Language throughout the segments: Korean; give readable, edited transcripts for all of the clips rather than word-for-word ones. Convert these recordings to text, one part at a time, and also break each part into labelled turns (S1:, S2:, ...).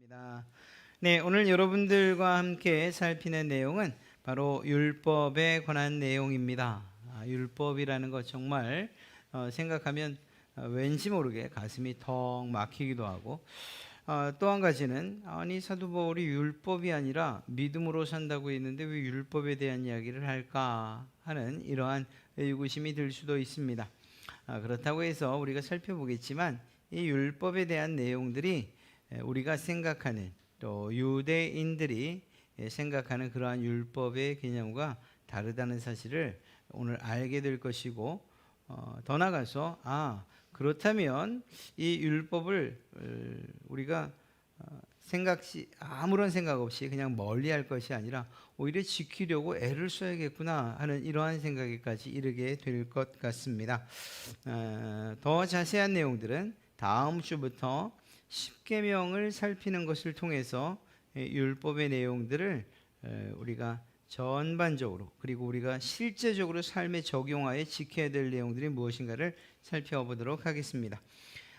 S1: 입니다. 네, 오늘 여러분들과 함께 살피는 내용은 바로 율법에 관한 내용입니다. 율법이라는 것 정말 생각하면 왠지 모르게 가슴이 턱 막히기도 하고, 또 한 가지는 아니 사도 바울이 율법이 아니라 믿음으로 산다고 했는데 왜 율법에 대한 이야기를 할까 하는 이러한 의구심이 들 수도 있습니다. 그렇다고 해서 우리가 살펴보겠지만 이 율법에 대한 내용들이 우리가 생각하는 또 유대인들이 생각하는 그러한 율법의 개념과 다르다는 사실을 오늘 알게 될 것이고, 더 나아가서 그렇다면 이 율법을 우리가 아무런 생각 없이 그냥 멀리할 것이 아니라 오히려 지키려고 애를 써야겠구나 하는 이러한 생각에까지 이르게 될 것 같습니다. 더 자세한 내용들은 다음 주부터 십계명을 살피는 것을 통해서 율법의 내용들을 우리가 전반적으로, 그리고 우리가 실제적으로 삶에 적용하여 지켜야 될 내용들이 무엇인가를 살펴보도록 하겠습니다.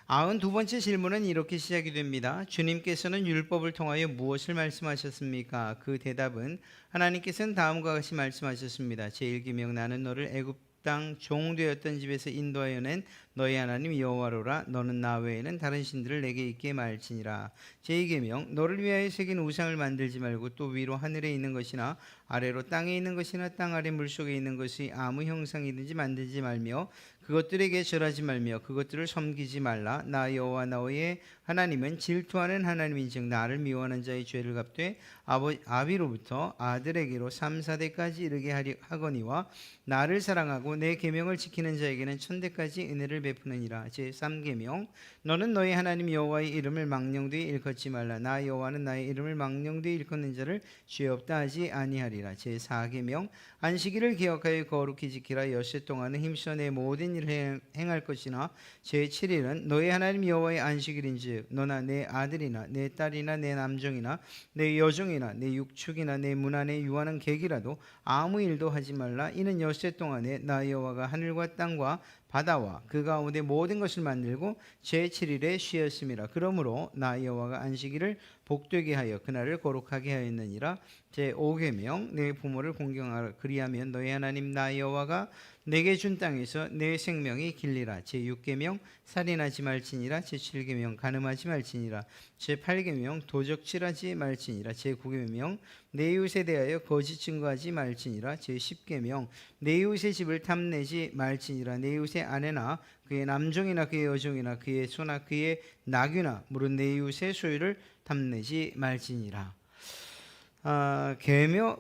S1: 92번째 질문은 이렇게 시작이 됩니다. 주님께서는 율법을 통하여 무엇을 말씀하셨습니까? 그 대답은 하나님께서는 다음과 같이 말씀하셨습니다. 제1계명 나는 너를 애굽 땅 종되었던 집에서 인도하여 낸 너희 하나님 여호와로라. 너는 나 외에는 다른 신들을 내게 있게 말지니라. 제2계명 너를 위하여 새긴 우상을 만들지 말고 또 위로 하늘에 있는 것이나 아래로 땅에 있는 것이나 땅 아래 물속에 있는 것이 아무 형상이든지 만들지 말며 그것들에게 절하지 말며 그것들을 섬기지 말라. 나 여호와 너의 하나님은 질투하는 하나님인즉 나를 미워하는 자의 죄를 갚되 아비로부터 아들에게로 3, 4대까지 이르게 하거니와 나를 사랑하고 내 계명을 지키는 자에게는 천대까지 은혜를 베푸느니라. 제3계명 너는 너희 하나님 여호와의 이름을 망령되이 일컫지 말라. 나 여호와는 나의 이름을 망령되이 일컫는 자를 죄 없다 하지 아니하리라. 제4계명 안식일을 기억하여 거룩히 지키라. 엿새 동안은 힘써 내 모든 일을 행할 것이나 제7일은 너희 하나님 여호와의 안식일인즉 너나 내 아들이나 내 딸이나 내 남종이나 내 여종이나 내 육축이나 내 문 안에 유하는 객이라도 아무 일도 하지 말라. 이는 엿새 동안에 나 여호와가 하늘과 땅과 바다와 그 가운데 모든 것을 만들고 제7일에 쉬었음이라. 그러므로 나 여호와가 안식일을 복되게 하여 그날을 거룩하게 하였느니라. 제5계명 내 부모를 공경하라. 그리하면 너희 하나님 나 여호와가 내게 준 땅에서 내 생명이 길리라. 제6계명 살인하지 말지니라. 제7계명 간음하지 말지니라. 제8계명 도적질하지 말지니라. 제9계명 내 이웃에 대하여 거짓 증거하지 말지니라. 제10계명 내 이웃의 집을 탐내지 말지니라. 내 이웃의 아내나 그의 남종이나 그의 여종이나 그의 소나 그의 나귀나 무릇 내 이웃의 소유를 탐내지 말지니라.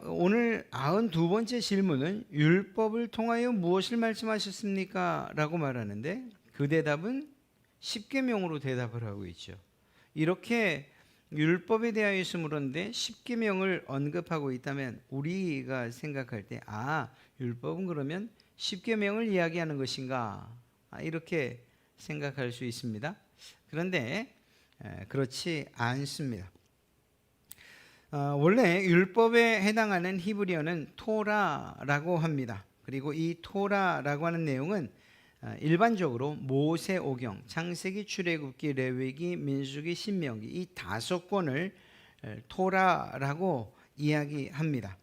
S1: 오늘 92번째 질문은 율법을 통하여 무엇을 말씀하셨습니까? 라고 말하는데 그 대답은 십계명으로 대답을 하고 있죠. 이렇게 율법에 대하여서 물었는데 십계명을 언급하고 있다면 우리가 생각할 때 율법은 그러면 십계명을 이야기하는 것인가? 이렇게 생각할 수 있습니다. 그런데 그렇지 않습니다. 원래 율법에 해당하는 히브리어는 토라라고 합니다. 그리고 이 토라라고 하는 내용은 일반적으로 모세오경, 창세기, 출애굽기, 레위기, 민수기, 신명기 이 5권을 토라라고 이야기합니다.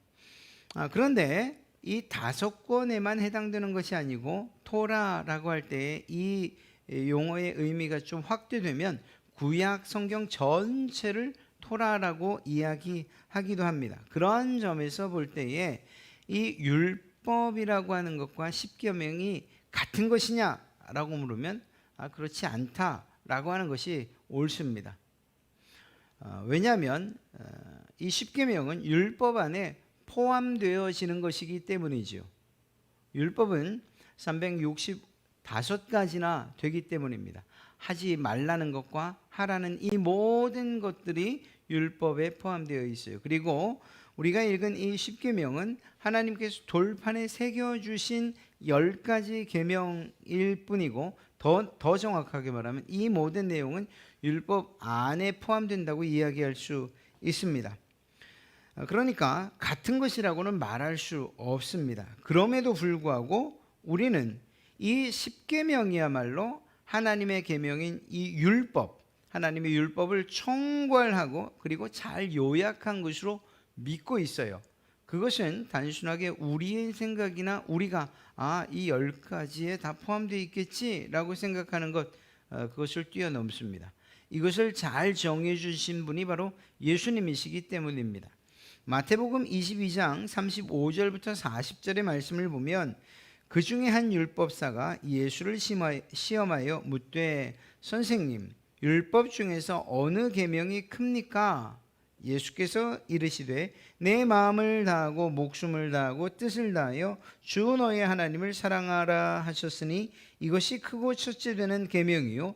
S1: 그런데 이 5권에만 해당되는 것이 아니고 토라라고 할 때 이 용어의 의미가 좀 확대되면 구약 성경 전체를 토라라고 이야기하기도 합니다. 그런 점에서 볼 때에 이 율법이라고 하는 것과 십계명이 같은 것이냐라고 물으면 그렇지 않다라고 하는 것이 옳습니다. 왜냐하면 이 십계명은 율법 안에 포함되어지는 것이기 때문이죠. 율법은 365가지나 되기 때문입니다. 하지 말라는 것과 하라는 이 모든 것들이 율법에 포함되어 있어요. 그리고 우리가 읽은 이 십계명은 하나님께서 돌판에 새겨주신 10가지 계명일 뿐이고 더 정확하게 말하면 이 모든 내용은 율법 안에 포함된다고 이야기할 수 있습니다. 그러니까 같은 것이라고는 말할 수 없습니다. 그럼에도 불구하고 우리는 이 십계명이야말로 하나님의 계명인 이 율법, 하나님의 율법을 총괄하고 그리고 잘 요약한 것으로 믿고 있어요. 그것은 단순하게 우리의 생각이나 우리가 이 10가지에 다 포함되어 있겠지라고 생각하는 것, 그것을 뛰어넘습니다. 이것을 잘 정해 주신 분이 바로 예수님이시기 때문입니다. 마태복음 22장 35절부터 40절의 말씀을 보면 그 중에 한 율법사가 예수를 시험하여 묻되 선생님, 율법 중에서 어느 계명이 큽니까? 예수께서 이르시되 내 마음을 다하고 목숨을 다하고 뜻을 다하여 주 너의 하나님을 사랑하라 하셨으니 이것이 크고 첫째 되는 계명이요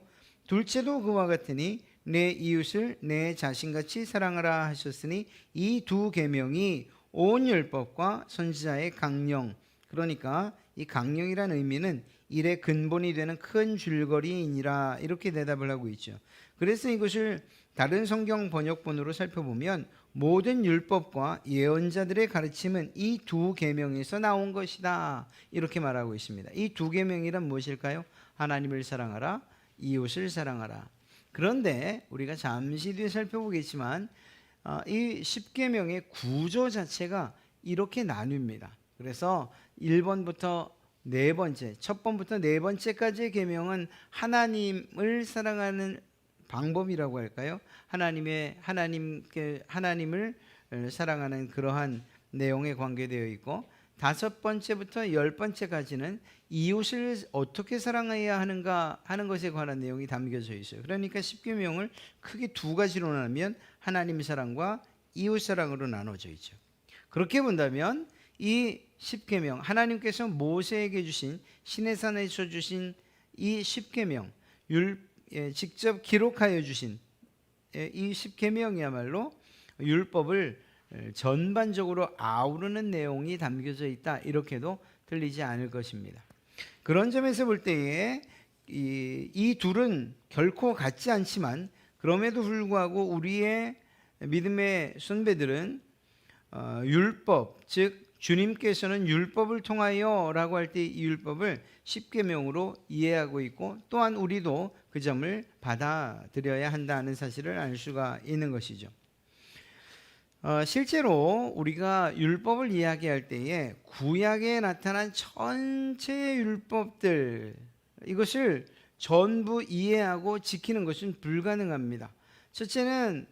S1: 둘째도 그와 같으니 내 이웃을 내 자신같이 사랑하라 하셨으니 이 두 계명이 온 율법과 선지자의 강령, 그러니까 이 강령이라는 의미는 일의 근본이 되는 큰 줄거리이니라, 이렇게 대답을 하고 있죠. 그래서 이것을 다른 성경 번역본으로 살펴보면 모든 율법과 예언자들의 가르침은 이 두 계명에서 나온 것이다, 이렇게 말하고 있습니다. 이 두 계명이란 무엇일까요? 하나님을 사랑하라, 이웃을 사랑하라. 그런데 우리가 잠시 뒤에 살펴보겠지만 이 10계명의 구조 자체가 이렇게 나뉩니다. 그래서 1번부터 네 번째, 첫 번부터 네 번째까지의 계명은 하나님을 사랑하는 방법이라고 할까요? 하나님을 사랑하는 그러한 내용에 관계되어 있고, 다섯 번째부터 열 번째까지는 이웃을 어떻게 사랑해야 하는가 하는 것에 관한 내용이 담겨져 있어요. 그러니까 10계명을 크게 두 가지로 나누면 하나님 사랑과 이웃 사랑으로 나눠져 있죠. 그렇게 본다면 이 10계명, 하나님께서 모세에게 주신 시내산에서 주신 이 10계명, 직접 기록하여 주신 이 10계명이야말로 율법을 전반적으로 아우르는 내용이 담겨져 있다, 이렇게도 들리지 않을 것입니다. 그런 점에서 볼 때에 이 둘은 결코 같지 않지만 그럼에도 불구하고 우리의 믿음의 선배들은 율법, 즉 주님께서는 율법을 통하여 라고 할 때 이 율법을 10계명으로 이해하고 있고, 또한 우리도 그 점을 받아들여야 한다는 사실을 알 수가 있는 것이죠. 실제로 우리가 율법을 이야기할 때에 구약에 나타난 전체 율법들, 이것을 전부 이해하고 지키는 것은 불가능합니다. 첫째는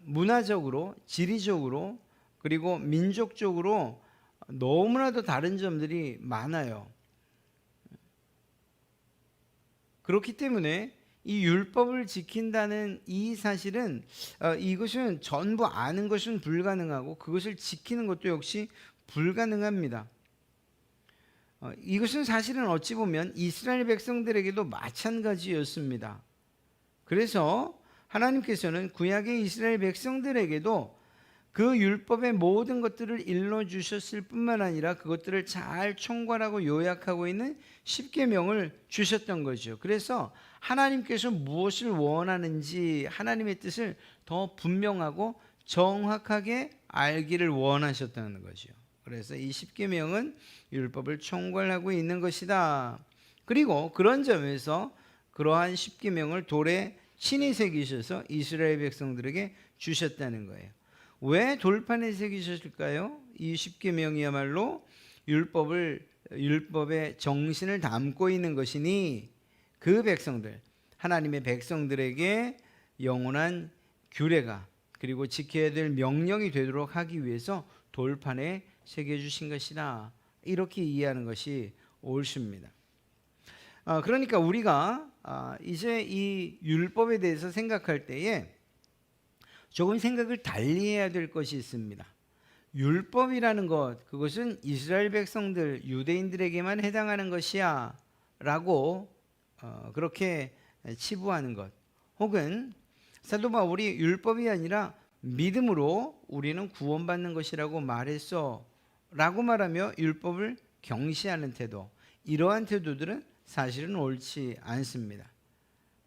S1: 문화적으로, 지리적으로, 그리고 민족적으로 너무나도 다른 점들이 많아요. 그렇기 때문에 이 율법을 지킨다는 이 사실은 이것은 전부 아는 것은 불가능하고 그것을 지키는 것도 역시 불가능합니다. 이것은 사실은 어찌 보면 이스라엘 백성들에게도 마찬가지였습니다. 그래서 하나님께서는 구약의 이스라엘 백성들에게도 그 율법의 모든 것들을 일러주셨을 뿐만 아니라 그것들을 잘 총괄하고 요약하고 있는 10계명을 주셨던 거죠. 그래서 하나님께서 무엇을 원하는지 하나님의 뜻을 더 분명하고 정확하게 알기를 원하셨다는 거죠. 그래서 이 10계명은 율법을 총괄하고 있는 것이다. 그리고 그런 점에서 그러한 10계명을 돌에 친히 새기셔서 이스라엘 백성들에게 주셨다는 거예요. 왜 돌판에 새기셨을까요? 이 10계명이야말로 율법의 정신을 담고 있는 것이니 그 백성들, 하나님의 백성들에게 영원한 규례가 그리고 지켜야 될 명령이 되도록 하기 위해서 돌판에 새겨주신 것이다, 이렇게 이해하는 것이 옳습니다. 그러니까 우리가 이제 이 율법에 대해서 생각할 때에 조금 생각을 달리해야 될 것이 있습니다. 율법이라는 것, 그것은 이스라엘 백성들, 유대인들에게만 해당하는 것이야 라고 그렇게 치부하는 것, 혹은 사도 바울이 율법이 아니라 믿음으로 우리는 구원받는 것이라고 말했어 라고 말하며 율법을 경시하는 태도, 이러한 태도들은 사실은 옳지 않습니다.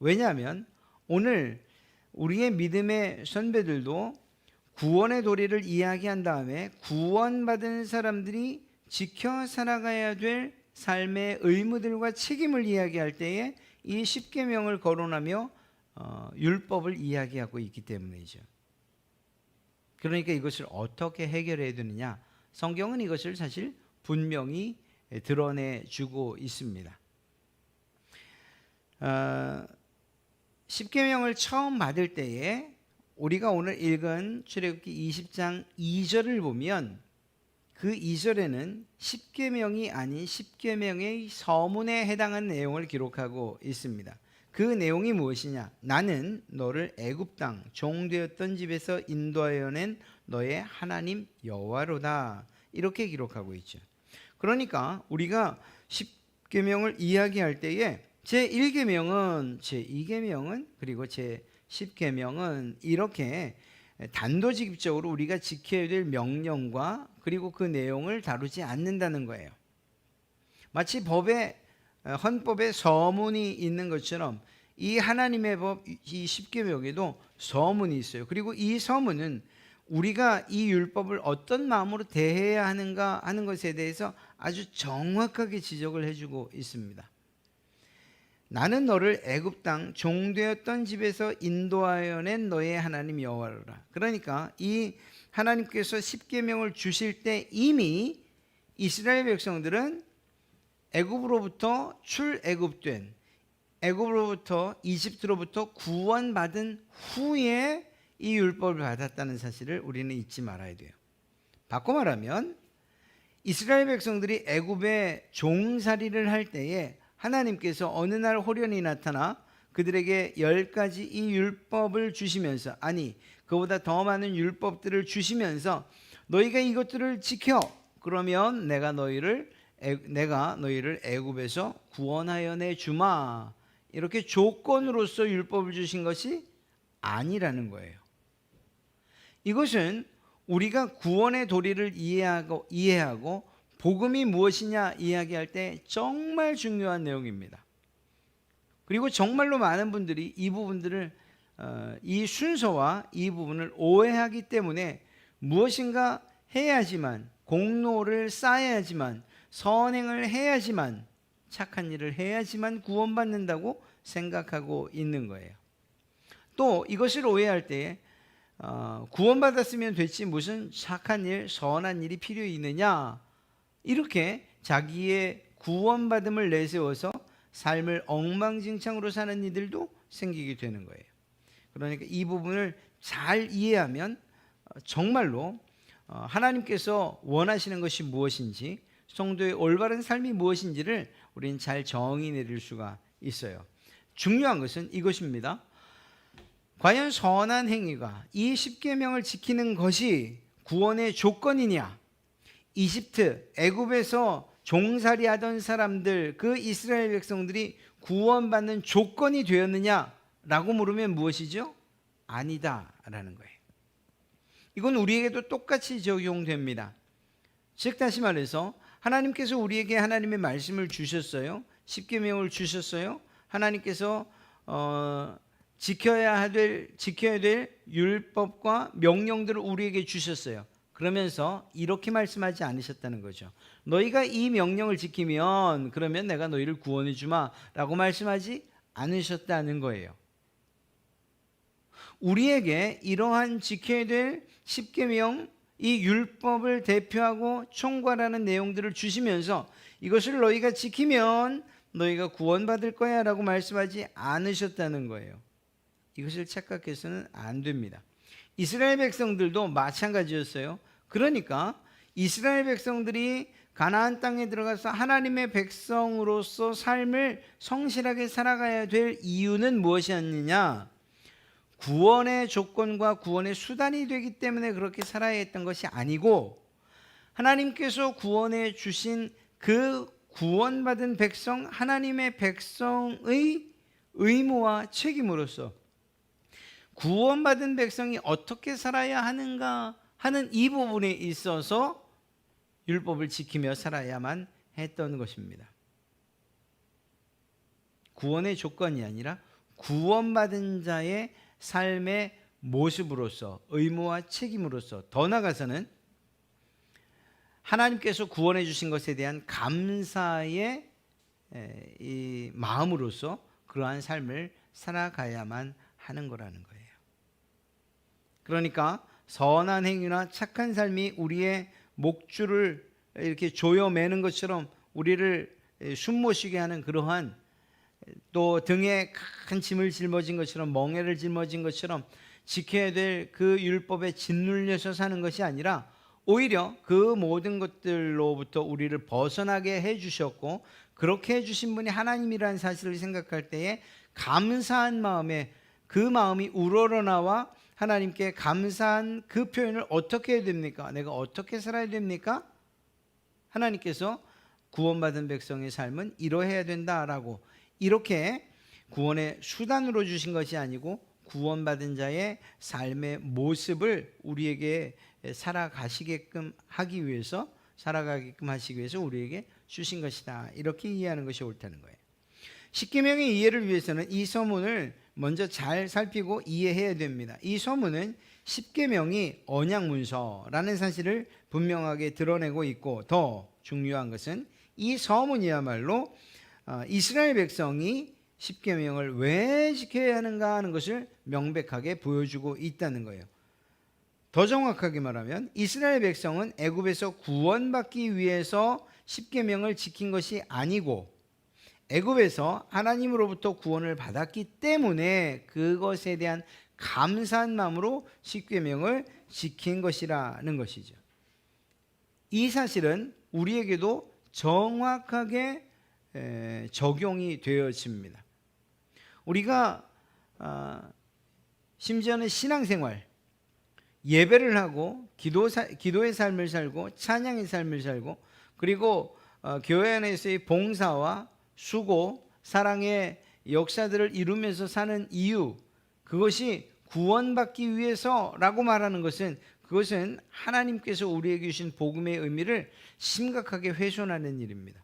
S1: 왜냐하면 오늘 우리의 믿음의 선배들도 구원의 도리를 이야기한 다음에 구원받은 사람들이 지켜 살아가야 될 삶의 의무들과 책임을 이야기할 때에 이 10계명을 거론하며 율법을 이야기하고 있기 때문이죠. 그러니까 이것을 어떻게 해결해야 되느냐? 성경은 이것을 사실 분명히 드러내주고 있습니다. 십계명을 처음 받을 때에 우리가 오늘 읽은 출애굽기 20장 2절을 보면 그 2절에는 십계명이 아닌 십계명의 서문에 해당한 내용을 기록하고 있습니다. 그 내용이 무엇이냐? 나는 너를 애굽 땅 종되었던 집에서 인도하여 낸 너의 하나님 여호와로다. 이렇게 기록하고 있죠. 그러니까 우리가 십계명을 이야기할 때에 제1계명은 제2계명은 그리고 제10계명은 이렇게 단도직입적으로 우리가 지켜야 될 명령과 그리고 그 내용을 다루지 않는다는 거예요. 마치 헌법에 서문이 있는 것처럼 이 하나님의 법, 이 십계명에도 서문이 있어요. 그리고 이 서문은 우리가 이 율법을 어떤 마음으로 대해야 하는가 하는 것에 대해서 아주 정확하게 지적을 해주고 있습니다. 나는 너를 애굽 땅 종되었던 집에서 인도하여 낸 너의 하나님 여호와라. 그러니까 이 하나님께서 십계명을 주실 때 이미 이스라엘 백성들은 애굽으로부터 출애굽된, 애굽으로부터 이집트로부터 구원받은 후에 이 율법을 받았다는 사실을 우리는 잊지 말아야 돼요. 바꿔 말하면 이스라엘 백성들이 애굽에 종살이를 할 때에 하나님께서 어느 날 호련히 나타나 그들에게 10가지 이 율법을 주시면서, 아니 그보다 더 많은 율법들을 주시면서 너희가 이것들을 지켜, 그러면 내가 너희를 애굽에서 구원하여 내주마, 이렇게 조건으로서 율법을 주신 것이 아니라는 거예요. 이것은 우리가 구원의 도리를 이해하고 복음이 무엇이냐 이야기할 때 정말 중요한 내용입니다. 그리고 정말로 많은 분들이 이 부분들을 이 순서와 이 부분을 오해하기 때문에 무엇인가 해야지만, 공로를 쌓아야지만, 선행을 해야지만, 착한 일을 해야지만 구원받는다고 생각하고 있는 거예요. 또 이것을 오해할 때 구원받았으면 됐지 무슨 착한 일, 선한 일이 필요 있느냐, 이렇게 자기의 구원받음을 내세워서 삶을 엉망진창으로 사는 이들도 생기게 되는 거예요. 그러니까 이 부분을 잘 이해하면 정말로 하나님께서 원하시는 것이 무엇인지, 성도의 올바른 삶이 무엇인지를 우리는 잘 정의 내릴 수가 있어요. 중요한 것은 이것입니다. 과연 선한 행위가 이 십계명을 지키는 것이 구원의 조건이냐? 이집트, 애굽에서 종살이하던 사람들, 그 이스라엘 백성들이 구원받는 조건이 되었느냐라고 물으면 무엇이죠? 아니다라는 거예요. 이건 우리에게도 똑같이 적용됩니다. 즉 다시 말해서 하나님께서 우리에게 하나님의 말씀을 주셨어요. 십계명을 주셨어요. 하나님께서 지켜야 될 율법과 명령들을 우리에게 주셨어요. 그러면서 이렇게 말씀하지 않으셨다는 거죠. 너희가 이 명령을 지키면 그러면 내가 너희를 구원해 주마 라고 말씀하지 않으셨다는 거예요. 우리에게 이러한 지켜야 될 십계명, 이 율법을 대표하고 총괄하는 내용들을 주시면서 이것을 너희가 지키면 너희가 구원받을 거야 라고 말씀하지 않으셨다는 거예요. 이것을 착각해서는 안 됩니다. 이스라엘 백성들도 마찬가지였어요. 그러니까 이스라엘 백성들이 가나안 땅에 들어가서 하나님의 백성으로서 삶을 성실하게 살아가야 될 이유는 무엇이었느냐? 구원의 조건과 구원의 수단이 되기 때문에 그렇게 살아야 했던 것이 아니고, 하나님께서 구원해 주신 그 구원받은 백성, 하나님의 백성의 의무와 책임으로서 구원받은 백성이 어떻게 살아야 하는가 하는 이 부분에 있어서 율법을 지키며 살아야만 했던 것입니다. 구원의 조건이 아니라 구원받은 자의 삶의 모습으로서, 의무와 책임으로서, 더 나아가서는 하나님께서 구원해 주신 것에 대한 감사의 이 마음으로서 그러한 삶을 살아가야만 하는 거라는 거예요. 그러니까 선한 행위나 착한 삶이 우리의 목줄을 이렇게 조여매는 것처럼 우리를 숨 못 쉬게 하는 그러한, 또 등에 큰 짐을 짊어진 것처럼, 멍에를 짊어진 것처럼 지켜야 될 그 율법에 짓눌려서 사는 것이 아니라 오히려 그 모든 것들로부터 우리를 벗어나게 해주셨고, 그렇게 해주신 분이 하나님이라는 사실을 생각할 때에 감사한 마음에, 그 마음이 우러러나와 하나님께 감사한 그 표현을 어떻게 해야 됩니까? 내가 어떻게 살아야 됩니까? 하나님께서 구원받은 백성의 삶은 이러해야 된다라고, 이렇게 구원의 수단으로 주신 것이 아니고 구원받은 자의 삶의 모습을 우리에게 살아가게끔 하시기 위해서 우리에게 주신 것이다, 이렇게 이해하는 것이 옳다는 거예요. 십계명의 이해를 위해서는 이 서문을 먼저 잘 살피고 이해해야 됩니다. 이 서문은 십계명이 언약문서라는 사실을 분명하게 드러내고 있고, 더 중요한 것은 이 서문이야말로 이스라엘 백성이 십계명을 왜 지켜야 하는가 하는 것을 명백하게 보여주고 있다는 거예요. 더 정확하게 말하면 이스라엘 백성은 애굽에서 구원받기 위해서 십계명을 지킨 것이 아니고, 애굽에서 하나님으로부터 구원을 받았기 때문에 그것에 대한 감사한 마음으로 십계명을 지킨 것이라는 것이죠. 이 사실은 우리에게도 정확하게 적용이 되어집니다. 우리가 심지어는 신앙생활, 예배를 하고 기도의 삶을 살고 찬양의 삶을 살고, 그리고 교회 안에서의 봉사와 수고, 사랑의 역사들을 이루면서 사는 이유, 그것이 구원받기 위해서라고 말하는 것은, 그것은 하나님께서 우리에게 주신 복음의 의미를 심각하게 훼손하는 일입니다.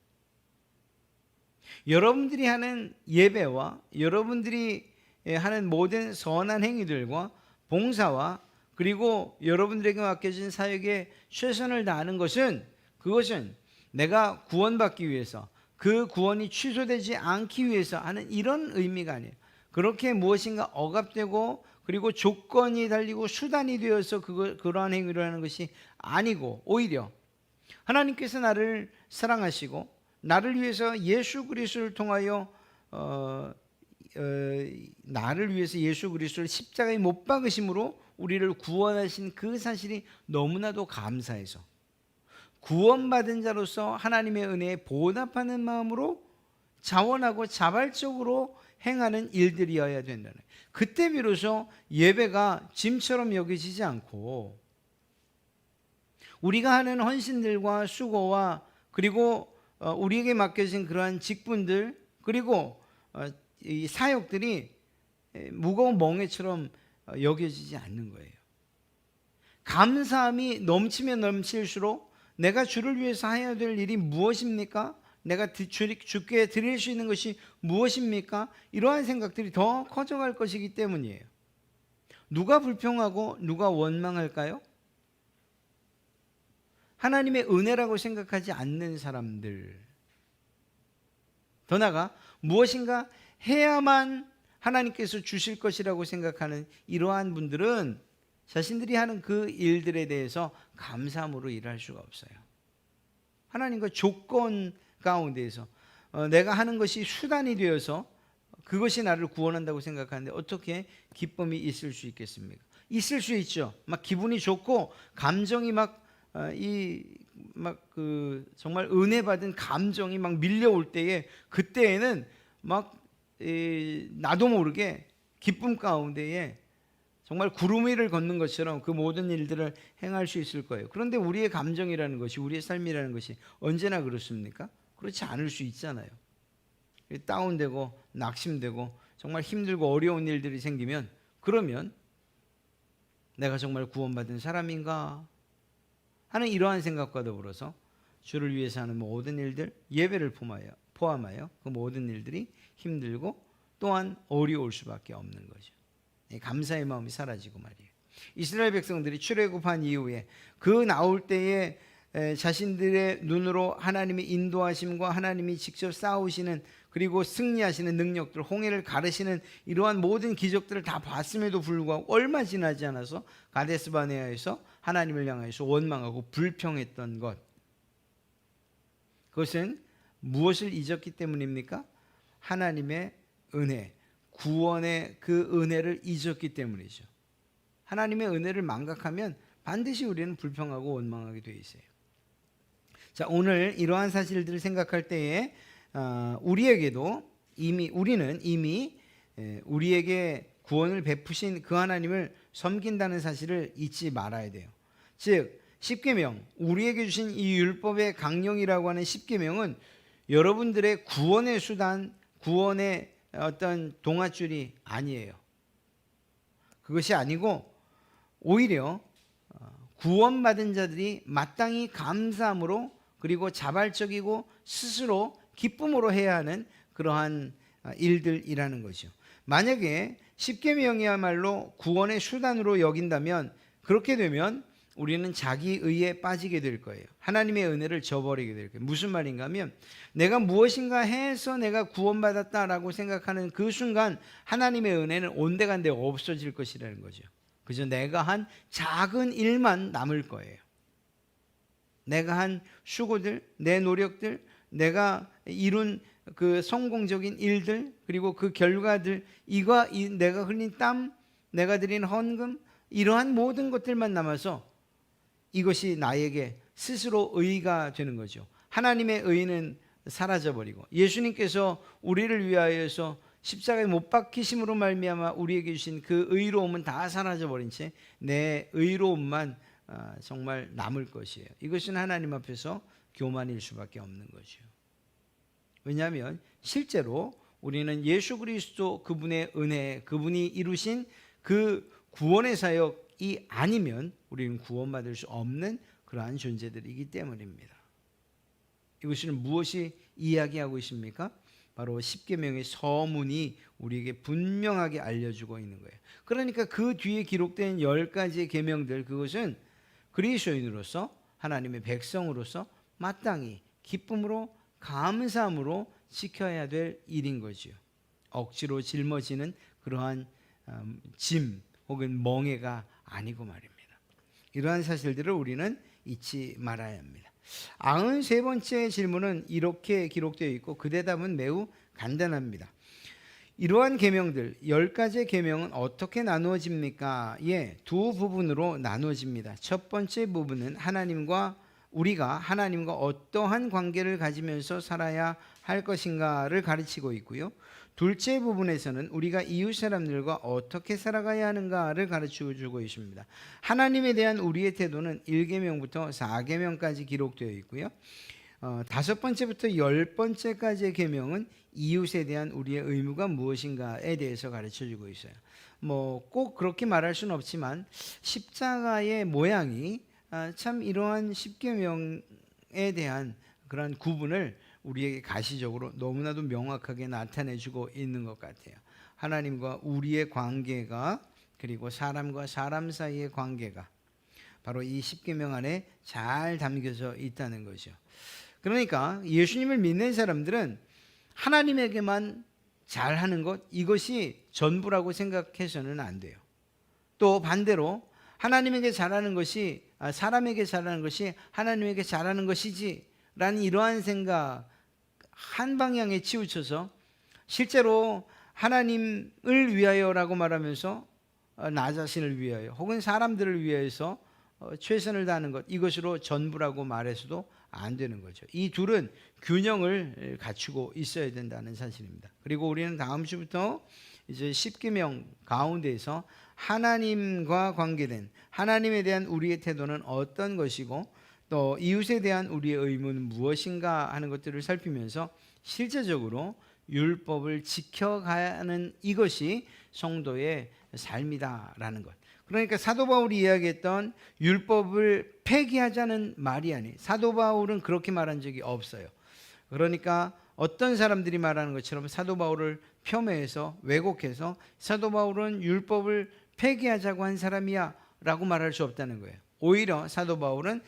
S1: 여러분들이 하는 예배와 여러분들이 하는 모든 선한 행위들과 봉사와, 그리고 여러분들에게 맡겨진 사역에 최선을 다하는 것은, 그것은 내가 구원받기 위해서, 그 구원이 취소되지 않기 위해서 하는 이런 의미가 아니에요. 그렇게 무엇인가 억압되고 그리고 조건이 달리고 수단이 되어서 그러한 행위를 하는 것이 아니고, 오히려 하나님께서 나를 사랑하시고 나를 위해서 예수 그리스도를 통하여 나를 위해서 예수 그리스도를 십자가에 못 박으심으로 우리를 구원하신 그 사실이 너무나도 감사해서 구원받은 자로서 하나님의 은혜에 보답하는 마음으로 자원하고 자발적으로 행하는 일들이어야 된다는, 그때 비로소 예배가 짐처럼 여겨지지 않고 우리가 하는 헌신들과 수고와, 그리고 우리에게 맡겨진 그러한 직분들, 그리고 이 사역들이 무거운 멍에처럼 여겨지지 않는 거예요. 감사함이 넘치면 넘칠수록 내가 주를 위해서 해야 될 일이 무엇입니까? 내가 주께 드릴 수 있는 것이 무엇입니까? 이러한 생각들이 더 커져갈 것이기 때문이에요. 누가 불평하고 누가 원망할까요? 하나님의 은혜라고 생각하지 않는 사람들, 더 나아가 무엇인가 해야만 하나님께서 주실 것이라고 생각하는 이러한 분들은 자신들이 하는 그 일들에 대해서 감사함으로 일할 수가 없어요. 하나님과 조건 가운데에서 내가 하는 것이 수단이 되어서 그것이 나를 구원한다고 생각하는데 어떻게 기쁨이 있을 수 있겠습니까? 있을 수 있죠. 막 기분이 좋고 감정이 정말 은혜 받은 감정이 막 밀려올 때에, 그때에는 나도 모르게 기쁨 가운데에 정말 구름 위를 걷는 것처럼 그 모든 일들을 행할 수 있을 거예요. 그런데 우리의 감정이라는 것이, 우리의 삶이라는 것이 언제나 그렇습니까? 그렇지 않을 수 있잖아요. 다운되고 낙심되고 정말 힘들고 어려운 일들이 생기면, 그러면 내가 정말 구원받은 사람인가 하는 이러한 생각과 더불어서 주를 위해서 하는 모든 일들, 예배를 포함하여 그 모든 일들이 힘들고 또한 어려울 수밖에 없는 거죠. 감사의 마음이 사라지고 말이에요. 이스라엘 백성들이 출애굽한 이후에 그 나올 때에 자신들의 눈으로 하나님의 인도하심과 하나님이 직접 싸우시는 그리고 승리하시는 능력들, 홍해를 가르시는 이러한 모든 기적들을 다 봤음에도 불구하고 얼마 지나지 않아서 가데스 바네아에서 하나님을 향해서 원망하고 불평했던 것, 그것은 무엇을 잊었기 때문입니까? 하나님의 은혜, 구원의 그 은혜를 잊었기 때문이죠. 하나님의 은혜를 망각하면 반드시 우리는 불평하고 원망하게 돼 있어요. 자, 오늘 이러한 사실들을 생각할 때에 우리에게도 우리는 이미 우리에게 구원을 베푸신 그 하나님을 섬긴다는 사실을 잊지 말아야 돼요. 즉 십계명, 우리에게 주신 이 율법의 강령이라고 하는 십계명은 여러분들의 구원의 수단, 구원의 어떤 동아줄이 아니에요. 그것이 아니고 오히려 구원받은 자들이 마땅히 감사함으로, 그리고 자발적이고 스스로 기쁨으로 해야 하는 그러한 일들이라는 거죠. 만약에 십계명이야말로 구원의 수단으로 여긴다면, 그렇게 되면 우리는 자기 의에 빠지게 될 거예요. 하나님의 은혜를 저버리게 될 거예요. 무슨 말인가 하면, 내가 무엇인가 해서 내가 구원받았다라고 생각하는 그 순간 하나님의 은혜는 온데간데 없어질 것이라는 거죠. 그저 내가 한 작은 일만 남을 거예요. 내가 한 수고들, 내 노력들, 내가 이룬 그 성공적인 일들, 그리고 그 결과들, 내가 흘린 땀, 내가 드린 헌금, 이러한 모든 것들만 남아서 이것이 나에게 스스로 의가 되는 거죠. 하나님의 의는 사라져버리고, 예수님께서 우리를 위하여서 십자가에 못 박히심으로 말미암아 우리에게 주신 그 의로움은 다 사라져버린 채 내 의로움만 정말 남을 것이에요. 이것은 하나님 앞에서 교만일 수밖에 없는 거죠. 왜냐하면 실제로 우리는 예수 그리스도 그분의 은혜, 그분이 이루신 그 구원의 사역이 아니면 우리는 구원받을 수 없는 그러한 존재들이기 때문입니다. 이것은 무엇이 이야기하고 있습니까? 바로 십계명의 서문이 우리에게 분명하게 알려주고 있는 거예요. 그러니까 그 뒤에 기록된 10가지의 계명들, 그것은 그리스도인으로서, 하나님의 백성으로서 마땅히 기쁨으로 감사함으로 지켜야 될 일인 거지요. 억지로 짊어지는 그러한 짐 혹은 멍해가 아니고 말입니다. 이러한 사실들을 우리는 잊지 말아야 합니다. 93번째 질문은 이렇게 기록되어 있고 그 대답은 매우 간단합니다. 이러한 계명들, 10가지의 계명은 어떻게 나누어집니까? 예, 두 부분으로 나누어집니다. 첫 번째 부분은 우리가 하나님과 어떠한 관계를 가지면서 살아야 할 것인가를 가르치고 있고요. 둘째 부분에서는 우리가 이웃 사람들과 어떻게 살아가야 하는가를 가르쳐주고 있습니다. 하나님에 대한 우리의 태도는 1계명부터 4계명까지 기록되어 있고요. 5번째부터 10번째까지의 계명은 이웃에 대한 우리의 의무가 무엇인가에 대해서 가르쳐주고 있어요. 꼭 그렇게 말할 수는 없지만 십자가의 모양이 참 이러한 십계명에 대한 그런 구분을 우리에게 가시적으로 너무나도 명확하게 나타내주고 있는 것 같아요. 하나님과 우리의 관계가, 그리고 사람과 사람 사이의 관계가 바로 이 십계명 안에 잘 담겨져 있다는 거죠. 그러니까 예수님을 믿는 사람들은 하나님에게만 잘하는 것, 이것이 전부라고 생각해서는 안 돼요. 또 반대로 하나님에게 잘하는 것이, 사람에게 잘하는 것이 하나님에게 잘하는 것이지 라는 이러한 생각 한 방향에 치우쳐서 실제로 하나님을 위하여라고 말하면서 나 자신을 위하여 혹은 사람들을 위하여서 최선을 다하는 것, 이것으로 전부라고 말해서도 안 되는 거죠. 이 둘은 균형을 갖추고 있어야 된다는 사실입니다. 그리고 우리는 다음 주부터 이제 십계명 가운데에서 하나님과 관계된, 하나님에 대한 우리의 태도는 어떤 것이고 또 이웃에 대한 우리의 의무는 무엇인가 하는 것들을 살피면서 실제적으로 율법을 지켜가야 하는 이것이 성도의 삶이다라는 것. 그러니까 사도 바울이 이야기했던 율법을 폐기하자는 말이 아니에요. 사도 바울은 그렇게 말한 적이 없어요. 그러니까 어떤 사람들이 말하는 것처럼 사도 바울을 폄훼해서 왜곡해서 사도 바울은 율법을 폐기하자고 한 사람이야 라고 말할 수 없다는 거예요. 오히려 사도 바울은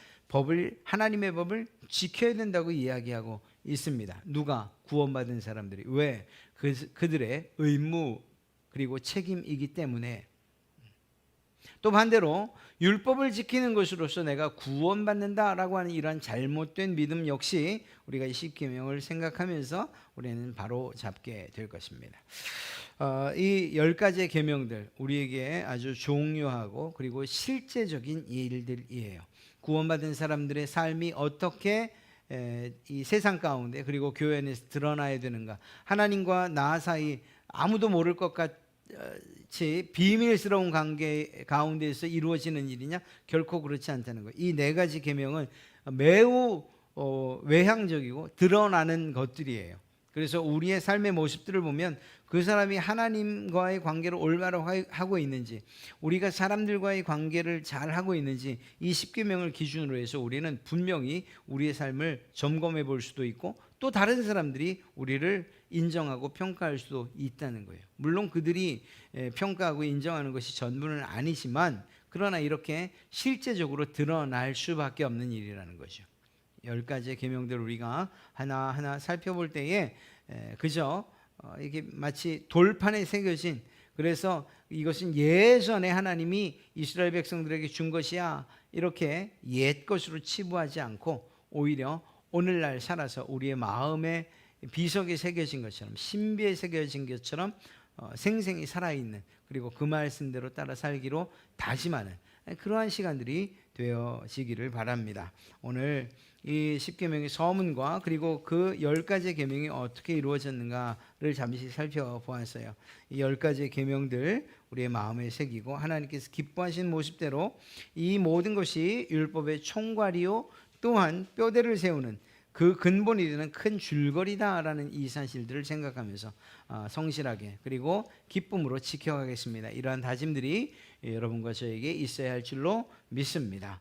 S1: 하나님의 법을 지켜야 된다고 이야기하고 있습니다. 누가? 구원받은 사람들이. 왜? 그들의 의무 그리고 책임이기 때문에. 또 반대로 율법을 지키는 것으로서 내가 구원받는다라고 하는 이러한 잘못된 믿음 역시 우리가 이 십계명을 생각하면서 우리는 바로 잡게 될 것입니다. 이 10가지의 계명들 우리에게 아주 중요하고 그리고 실제적인 일들이에요. 구원받은 사람들의 삶이 어떻게 이 세상 가운데 그리고 교회 안에서 드러나야 되는가. 하나님과 나 사이 아무도 모를 것 같이 비밀스러운 관계 가운데에서 이루어지는 일이냐? 결코 그렇지 않다는 거예요. 이 4가지 계명은 매우 외향적이고 드러나는 것들이에요. 그래서 우리의 삶의 모습들을 보면 그 사람이 하나님과의 관계를 올바로 하고 있는지, 우리가 사람들과의 관계를 잘 하고 있는지, 이 10계명을 기준으로 해서 우리는 분명히 우리의 삶을 점검해 볼 수도 있고 또 다른 사람들이 우리를 인정하고 평가할 수도 있다는 거예요. 물론 그들이 평가하고 인정하는 것이 전부는 아니지만 그러나 이렇게 실제적으로 드러날 수밖에 없는 일이라는 거죠. 10가지의 계명들을 우리가 하나하나 살펴볼 때에 그저 이게 마치 돌판에 새겨진, 그래서 이것은 예전에 하나님이 이스라엘 백성들에게 준 것이야 이렇게 옛 것으로 치부하지 않고 오히려 오늘날 살아서 우리의 마음에 비석에 새겨진 것처럼, 신비에 새겨진 것처럼 생생히 살아있는, 그리고 그 말씀대로 따라 살기로 다짐하는 그러한 시간들이 되어지기를 바랍니다. 오늘 이 10계명의 서문과 그리고 그 10가지의 계명이 어떻게 이루어졌는가를 잠시 살펴보았어요. 이 10가지의 계명들 우리의 마음에 새기고 하나님께서 기뻐하신 모습대로 이 모든 것이 율법의 총괄이요 또한 뼈대를 세우는 그 근본이 되는 큰 줄거리다라는 이 사실들을 생각하면서 성실하게 그리고 기쁨으로 지켜가겠습니다. 이러한 다짐들이 여러분과 저에게 있어야 할 줄로 믿습니다.